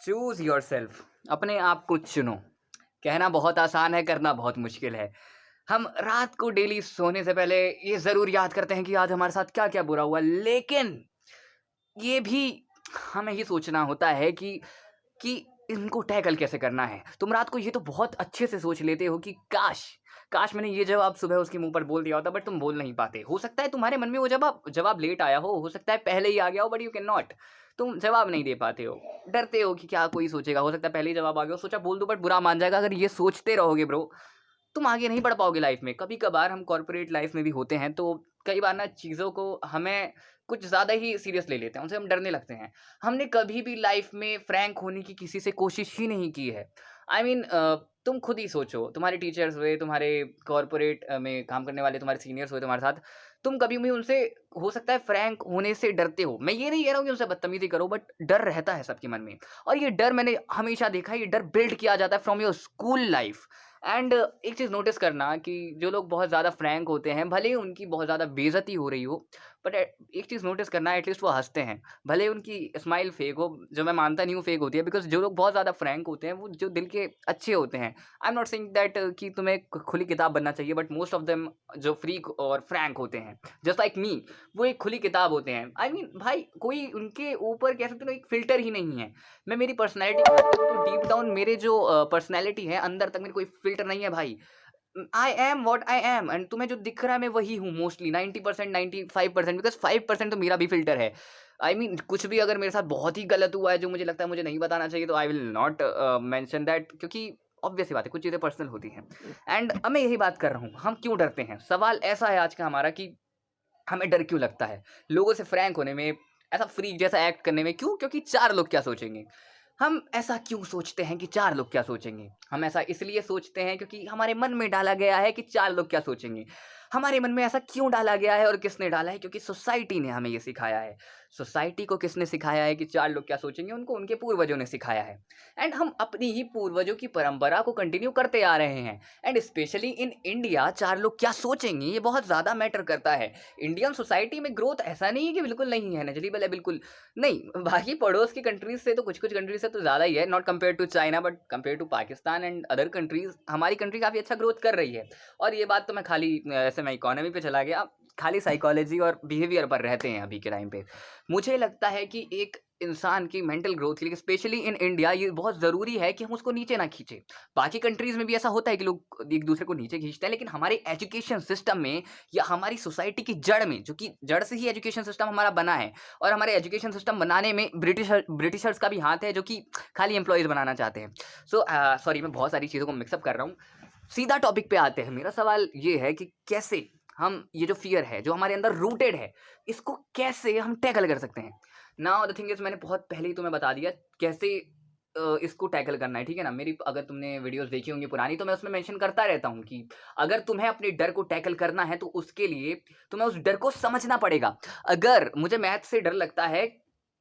Choose your self. अपने आप को चुनो। कहना बहुत आसान है, करना बहुत मुश्किल है। हम रात को डेली सोने से पहले ये जरूर याद करते हैं कि आज हमारे साथ क्या क्या बुरा हुआ, लेकिन ये भी हमें ही सोचना होता है कि इनको टैकल कैसे करना है। तुम रात को ये तो बहुत अच्छे से सोच लेते हो कि काश काश मैंने ये जवाब सुबह उसके मुंह पर बोल दिया होता, बट तुम बोल नहीं पाते। हो सकता है तुम्हारे मन में वो जवाब लेट आया हो सकता है पहले ही आ गया हो, बट यू कैन नॉट। तुम जवाब नहीं दे पाते हो, डरते हो कि क्या कोई सोचेगा। हो सकता है पहले ही जवाब आ गया हो, सोचा बोल दो बट बुरा मान जाएगा। अगर ये सोचते रहोगे ब्रो, तुम आगे नहीं बढ़ पाओगे लाइफ में। कभी कभार हम कॉर्पोरेट लाइफ में भी होते हैं, तो कई बार ना चीज़ों को हमें कुछ ज़्यादा ही सीरियस ले लेते हैं, उनसे हम डरने लगते हैं। हमने कभी भी लाइफ में फ्रैंक होने की किसी से कोशिश ही नहीं की है। आई मीन तुम खुद ही सोचो, तुम्हारे टीचर्स हुए, तुम्हारे कॉर्पोरेट में काम करने वाले तुम्हारे सीनियर्स हुए तुम्हारे साथ, तुम कभी भी उनसे हो सकता है फ्रैंक होने से डरते हो। मैं ये नहीं कह रहा हूँ कि उनसे बदतमीजी करो, बट डर रहता है सबके मन में। और ये डर मैंने हमेशा देखा है, ये डर बिल्ड किया जाता है from your school life. And एक चीज़ नोटिस करना कि जो लोग बहुत ज़्यादा फ्रैंक होते हैं, भले ही उनकी बहुत ज़्यादा बेइज्जती हो रही हो, बट एक चीज़ नोटिस करना, एटलीस्ट वो हंसते हैं। भले ही उनकी स्माइल फेक हो, जो मैं मानता नहीं हूँ फेक होती है, बिकॉज जो लोग बहुत ज़्यादा फ्रैंक होते हैं वो जो दिल के अच्छे होते हैं। I am not saying that कि तुम्हें खुली किताब बनना चाहिए, बट मोस्ट ऑफ देम जो फ्रीक और फ्रैंक होते हैं जस्ट लाइक मी, वो एक खुली किताब होते हैं। आई मीन भाई, कोई उनके ऊपर कह सकते हो एक फ़िल्टर ही नहीं है। मैं मेरी पर्सनैलिटी की बात करूँ तो डीप डाउन मेरे जो पर्सनैलिटी है, अंदर तक मेरी कोई फ़िल्टर नहीं है भाई। I am what I am, and तुम्हें जो दिख रहा है मैं वही हूँ मोस्टली 90%, 95%, बिकॉज़ 5% तो मेरा भी फ़िल्टर है। आई मीन कुछ भी अगर मेरे साथ बहुत ही गलत हुआ है, जो मुझे लगता है मुझे नहीं बताना चाहिए, तो I will not mention that, क्योंकि ऑब्वियस सी बात है कुछ चीज़ें पर्सनल होती हैं। एंड अब मैं यही बात कर रहा हूँ, हम क्यों डरते हैं? सवाल ऐसा है आज का हमारा कि हमें डर क्यों लगता है लोगों से फ्रैंक होने में, ऐसा फ्रीक जैसा एक्ट करने में? क्यों? क्योंकि 4 लोग क्या सोचेंगे। हम ऐसा क्यों सोचते हैं कि 4 लोग क्या सोचेंगे? हम ऐसा इसलिए सोचते हैं क्योंकि हमारे मन में डाला गया है कि 4 लोग क्या सोचेंगे। हमारे मन में ऐसा क्यों डाला गया है और किसने डाला है? क्योंकि सोसाइटी ने हमें ये सिखाया है। सोसाइटी को किसने सिखाया है कि 4 लोग क्या सोचेंगे? उनको उनके पूर्वजों ने सिखाया है। एंड हम अपनी ही पूर्वजों की परंपरा को कंटिन्यू करते आ रहे हैं। एंड स्पेशली इन इंडिया 4 लोग क्या सोचेंगे ये बहुत ज़्यादा मैटर करता है। इंडियन सोसाइटी में ग्रोथ ऐसा नहीं है कि बिल्कुल नहीं है, नेग्लिजिबल है बिल्कुल नहीं। बाकी पड़ोस की कंट्रीज से तो कुछ-कुछ कंट्रीज से तो ज़्यादा ही है, not compare to China, but compare to Pakistan and other countries हमारी कंट्री काफ़ी अच्छा ग्रोथ कर रही है। और ये बात तो मैं खाली ऐसे मैं इकोनॉमी पे चला गया, खाली साइकोलॉजी और बिहेवियर पर रहते हैं अभी के टाइम पे। मुझे लगता है कि एक इंसान की मेंटल ग्रोथ के लिए स्पेशली इन इंडिया ये बहुत ज़रूरी है कि हम उसको नीचे ना खींचें। बाकी कंट्रीज़ में भी ऐसा होता है कि लोग एक दूसरे को नीचे खींचते हैं, लेकिन हमारे एजुकेशन सिस्टम में या हमारी सोसाइटी की जड़ में, जो कि जड़ से ही एजुकेशन सिस्टम हमारा बना है, और हमारे एजुकेशन सिस्टम बनाने में ब्रिटिशर्स का भी हाथ है, जो कि खाली एम्प्लॉइज़ बनाना चाहते हैं। सो सॉरी, मैं बहुत सारी चीज़ों को मिक्सअप कर रहा हूँ। सीधा टॉपिक पे आते हैं। मेरा सवाल ये है कि कैसे हम ये जो फ़ियर है, जो हमारे अंदर रूटेड है, इसको कैसे हम टैकल कर सकते हैं? नाउ द थिंग इज़, मैंने बहुत पहले ही तुम्हें बता दिया कैसे इसको टैकल करना है, ठीक है ना? मेरी अगर तुमने वीडियोज़ देखी होंगी पुरानी, तो मैं उसमें मेंशन करता रहता हूँ कि अगर तुम्हें अपने डर को टैकल करना है, तो उसके लिए तुम्हें उस डर को समझना पड़ेगा। अगर मुझे मैथ से डर लगता है,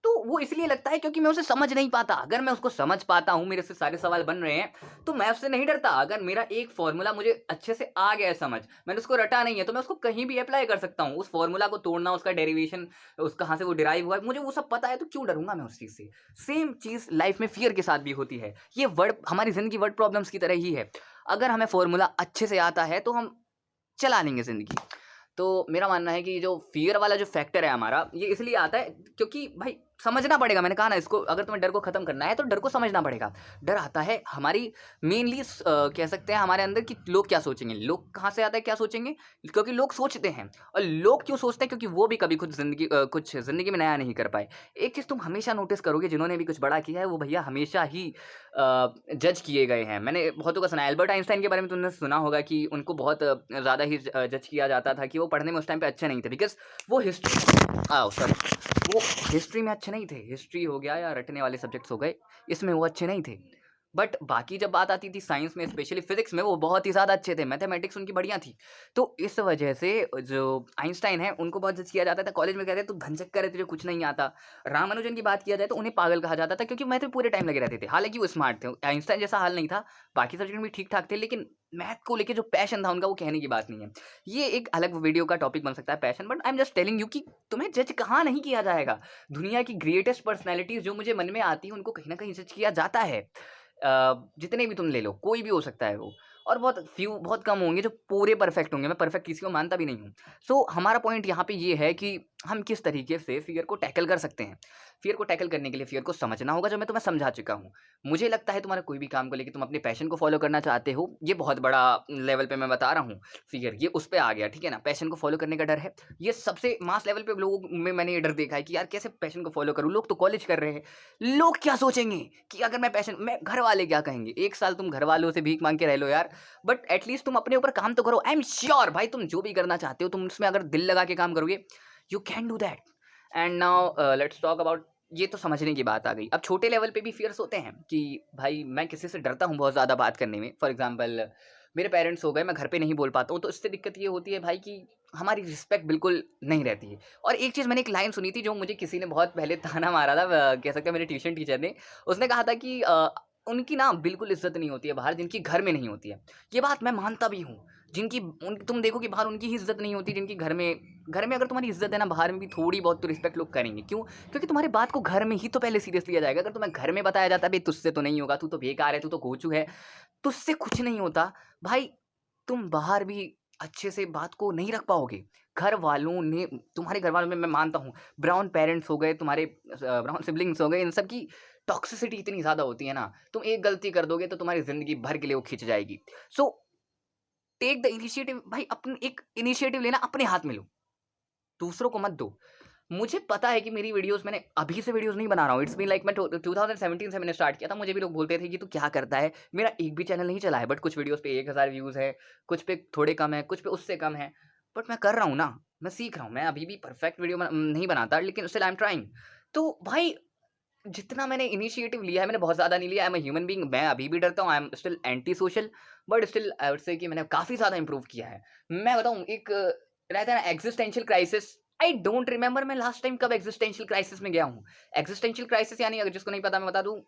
तो वो इसलिए लगता है क्योंकि मैं उसे समझ नहीं पाता। अगर मैं उसको समझ पाता हूँ, मेरे से सारे सवाल बन रहे हैं, तो मैं उससे नहीं डरता। अगर मेरा एक फ़ॉर्मूला मुझे अच्छे से आ गया है समझ, मैंने उसको रटा नहीं है, तो मैं उसको कहीं भी अप्लाई कर सकता हूँ। उस फ़ॉर्मूला को तोड़ना, उसका डेरिवेशन, उस कहाँ से वो डिराइव हुआ है, मुझे वो सब पता है, तो क्यों डरूँगा मैं उस चीज़ से? सेम चीज़ लाइफ़ में फ़ियर के साथ भी होती है। ये वर्ड हमारी ज़िंदगी वर्ड प्रॉब्लम्स की तरह ही है। अगर हमें फ़ॉर्मूला अच्छे से आता है, तो हम चला लेंगे ज़िंदगी। तो मेरा मानना है कि जो फ़ियर वाला जो फैक्टर है हमारा, ये इसलिए आता है क्योंकि भाई समझना पड़ेगा। मैंने कहा ना, इसको अगर तुम्हें डर को ख़त्म करना है, तो डर को समझना पड़ेगा। डर आता है हमारी मेनली कह सकते हैं हमारे अंदर कि लोग क्या सोचेंगे। लोग कहाँ से आता है क्या सोचेंगे? क्योंकि लोग सोचते हैं। और लोग क्यों सोचते हैं? क्योंकि वो भी कभी खुद कुछ ज़िंदगी में नया नहीं कर पाए। एक चीज़ तुम हमेशा नोटिस करोगे, जिन्होंने भी कुछ बड़ा किया है, वो भैया हमेशा ही जज किए गए हैं। मैंने बहुतों को सुना है, एल्बर्ट आइंस्टाइन के बारे में तुमने सुना होगा कि उनको बहुत ज़्यादा ही जज किया जाता था कि वो पढ़ने में उस टाइम पे अच्छे नहीं थे, बिकॉज़ वो वो हिस्ट्री में अच्छे नहीं थे। हिस्ट्री हो गया या रटने वाले सब्जेक्ट्स हो गए, इसमें वो अच्छे नहीं थे। बट बाकी जब बात आती थी साइंस में, स्पेशली फिजिक्स में, वो बहुत ही ज़्यादा अच्छे थे, मैथमेटिक्स उनकी बढ़िया थी। तो इस वजह से जो आइंस्टाइन है उनको बहुत जज किया जाता था, कॉलेज में कहते तू भंचक्कर है, तुझे कुछ नहीं आता। रामानुजन की बात किया जाए तो उन्हें पागल कहा जाता था, क्योंकि मैथ में पूरे टाइम लगे रहते थे। हालांकि वो स्मार्ट थे, आइंस्टाइन जैसा हाल नहीं था, बाकी सब्जेक्ट भी ठीक ठाक थे, लेकिन मैथ को लेके जो पैशन था उनका, वो कहने की बात नहीं है। ये एक अलग वीडियो का टॉपिक बन सकता है, passion. But I am just telling you कि तुम्हें जज कहाँ नहीं किया जाएगा। दुनिया की ग्रेटेस्ट पर्सनैलिटीज जो मुझे मन में आती है, उनको कहीं ना कहीं जज किया जाता है। जितने भी तुम ले लो, कोई भी हो सकता है वो, और बहुत कम होंगे जो पूरे परफेक्ट होंगे। मैं परफेक्ट किसी को मानता भी नहीं हूँ। सो हमारा पॉइंट यहाँ पे ये है कि हम किस तरीके से फियर को टैकल कर सकते हैं। फियर को टैकल करने के लिए फियर को समझना होगा, जो मैं तुम्हें समझा चुका हूँ। मुझे लगता है तुम्हारा कोई भी काम को लेकर तुम अपने पैशन को फॉलो करना चाहते हो, ये बहुत बड़ा लेवल पे मैं बता रहा हूँ। फियर ये उस पे आ गया, ठीक है ना। पैशन को फॉलो करने का डर है, ये सबसे मास लेवल पे लोगों में मैंने ये डर देखा है कि यार कैसे पैशन को फॉलो करूँ, लोग तो कॉलेज कर रहे हैं, लोग क्या सोचेंगे कि अगर मैं घर वाले क्या कहेंगे। 1 साल तुम घर वालों से भीख मांग के रह लो यार, बट एटलीस्ट तुम अपने ऊपर काम तो करो। आई एम श्योर भाई, तुम जो भी करना चाहते हो, तुम उसमें अगर दिल लगा के काम करोगे, you can do that. And now let's talk about, ये तो समझने की बात आ गई। अब छोटे लेवल पे भी फियर्स होते हैं कि भाई मैं किसी से डरता हूँ बहुत ज़्यादा बात करने में। फॉर एग्जांपल मेरे पेरेंट्स हो गए, मैं घर पे नहीं बोल पाता हूँ, तो इससे दिक्कत ये होती है भाई कि हमारी रिस्पेक्ट बिल्कुल नहीं रहती है। और एक चीज़ मैंने एक लाइन सुनी थी, जो मुझे किसी ने बहुत पहले ताना मारा था, कह सकते हैं मेरे ट्यूशन टीचर ने। उसने कहा था कि उनकी ना बिल्कुल इज्जत नहीं होती है बाहर, जिनकी घर में नहीं होती है। ये बात मैं मानता भी हूँ। तुम देखो कि बाहर उनकी ही इज्जत नहीं होती, जिनकी घर में अगर तुम्हारी इज्जत है ना, बाहर में भी थोड़ी बहुत तो रिस्पेक्ट लोग करेंगे। क्यों? क्योंकि तुम्हारी बात को घर में ही तो पहले सीरियस लिया जाएगा। अगर तुम्हें घर में बताया जाता है भाई तुझसे तो नहीं होगा, तू तो बेकार है, तू तो घोचू है, तुझसे कुछ नहीं होता, भाई तुम बाहर भी अच्छे से बात को नहीं रख पाओगे। घर वालों ने, तुम्हारे घर वालों में मैं मानता हूँ, ब्राउन पेरेंट्स हो गए, तुम्हारे ब्राउन सिबलिंग्स हो गए, इन सब की टॉक्सिसिटी इतनी ज़्यादा होती है ना, तुम एक गलती कर दोगे तो तुम्हारी ज़िंदगी भर के लिए वो खिंच जाएगी। सो टेक द इनिशिएटिव भाई, अपनी एक इनिशिएटिव लेना अपने हाथ में लो, दूसरों को मत दो। मुझे पता है कि मेरी वीडियोस, मैंने अभी से वीडियोस नहीं बना रहा हूँ, इट्स बीन लाइक मैं 2017 से मैंने स्टार्ट किया था। मुझे भी लोग बोलते थे कि तू क्या करता है। मेरा एक भी चैनल नहीं चला है, बट कुछ वीडियोस पे 1000 व्यूज़ है, कुछ पे थोड़े कम है, कुछ पे उससे कम है। बट मैं कर रहा हूँ ना, मैं सीख रहा हूँ। मैं अभी भी परफेक्ट वीडियो नहीं बनाता, लेकिन स्टिल आई एम ट्राइंग। तो भाई जितना मैंने इनिशिएटिव लिया है, मैंने बहुत ज़्यादा नहीं लिया। I am a human being, मैं अभी भी डरता हूँ, I am still anti social, but still I would say कि मैंने काफ़ी ज़्यादा इंप्रूव किया है। मैं बताऊँ, एक रहता है ना existential crisis, I don't remember मैं लास्ट टाइम कब एक्जिस्टेंशियल क्राइसिस में गया हूँ। एक्जिस्टेंशियल क्राइसिस यानी, अगर जिसको नहीं पता मैं बता दूँ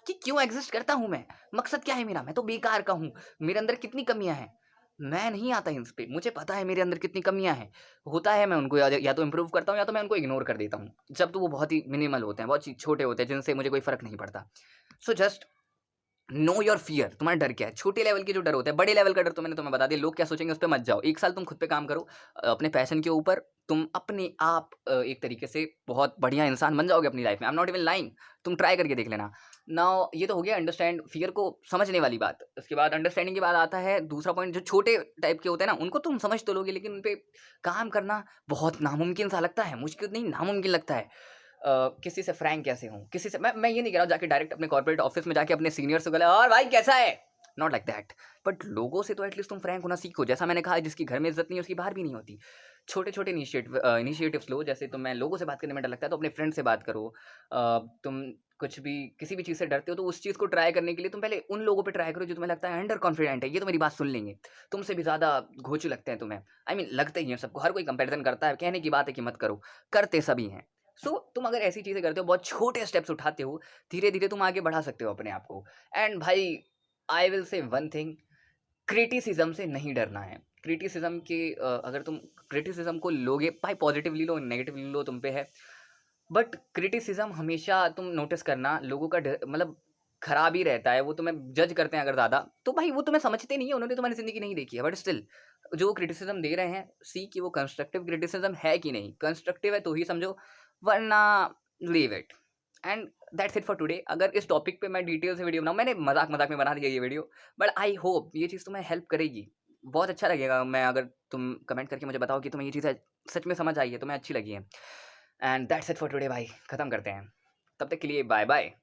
कि क्यों एग्जिस्ट करता हूँ मैं, मकसद क्या है मेरा, मैं तो बेकार का हूँ, मेरे अंदर कितनी कमियाँ हैं। मैं नहीं आता इन पे, मुझे पता है मेरे अंदर कितनी कमियाँ हैं। होता है, मैं उनको या तो इम्प्रूव करता हूँ, या तो मैं उनको इग्नोर कर देता हूँ। जब तो वो बहुत ही मिनिमल होते हैं, बहुत छोटे होते हैं, जिनसे मुझे कोई फ़र्क नहीं पड़ता। So just know your fear, तुम्हारा डर क्या है। छोटे लेवल के जो डर होते हैं, बड़े लेवल का डर तो मैंने तुम्हें बता दिया, लोग क्या सोचेंगे उस पे मत जाओ। 1 साल तुम खुद पे काम करो, अपने पैशन के ऊपर, तुम अपने आप एक तरीके से बहुत बढ़िया इंसान बन जाओगे अपनी लाइफ में। I am not even lying, तुम ट्राई करके देख लेना। नाउ ये तो हो गया अंडरस्टैंड, फियर को समझने वाली बात। उसके बाद अंडरस्टैंडिंग के बाद आता है दूसरा पॉइंट, जो छोटे टाइप के होते हैं ना, उनको तुम समझ तो लोगे, लेकिन उन पे काम करना बहुत नामुमकिन सा लगता है। मुश्किल नहीं, नामुमकिन लगता है। किसी से फ्रैंक कैसे हूँ, किसी से मैं ये नहीं कह रहा हूँ जाके डायरेक्ट अपने कॉर्पोरेट ऑफिस में जाके अपने सीनियर से बोला और भाई कैसा है, नॉट लाइक दैट। बट लोगों से तो एटलीस्ट तुम फ्रैंक होना सीखो। जैसा मैंने कहा, जिसकी घर में इज्जत नहीं है उसकी बाहर भी नहीं होती। छोटे छोटे इनिशिएटिव्स लो। जैसे तुम्हें लोगों से बात करने में डर लगता है, तो अपने फ्रेंड से बात करो। तुम कुछ भी किसी भी चीज़ से डरते हो, तो उस चीज़ को ट्राई करने के लिए तुम पहले उन लोगों पे ट्राई करो जो तुम्हें लगता है अंडर कॉन्फिडेंट है, ये तो मेरी बात सुन लेंगे, तुमसे भी ज़्यादा घोंचू लगते हैं तुम्हें। आई मीन लगते ही हैं सबको, हर कोई कंपैरिजन करता है, कहने की बात है कि मत करो, करते सभी हैं। सो तुम अगर ऐसी चीज़ें करते हो, बहुत छोटे स्टेप्स उठाते हो, धीरे धीरे तुम आगे बढ़ा सकते हो अपने आप को। एंड भाई I will say one thing, criticism से नहीं डरना है। क्रिटिसिज्म के अगर तुम क्रिटिसिज्म को लोगे, भाई पॉजिटिवली लो नेगेटिवली लो, तुम पे है। बट क्रिटिसिज्म हमेशा तुम नोटिस करना, लोगों का मतलब खराब ही रहता है। वो तुम्हें जज करते हैं अगर ज़्यादा, तो भाई वो तुम्हें समझते नहीं है, उन्होंने तुम्हारी ज़िंदगी नहीं देखी है। बट स्टिल जो क्रिटिसिज्म दे रहे हैं, सी कि वो कंस्ट्रक्टिव क्रिटिसिज्म है कि नहीं। कंस्ट्रक्टिव है तो ही समझो, वरना leave it. And that's it for today. अगर इस टॉपिक पे मैं डिटेल से वीडियो बनाऊँ, मैंने मजाक मजाक में बना दिया ये वीडियो, बट आई होप ये चीज़ तुम्हें हेल्प करेगी। बहुत अच्छा लगेगा मैं अगर तुम कमेंट करके मुझे बताओ कि तुम्हें ये चीज़ सच में समझ आई है, तुम्हें अच्छी लगी है। And that's it for today भाई, ख़त्म करते हैं। तब तक के लिए बाय बाय।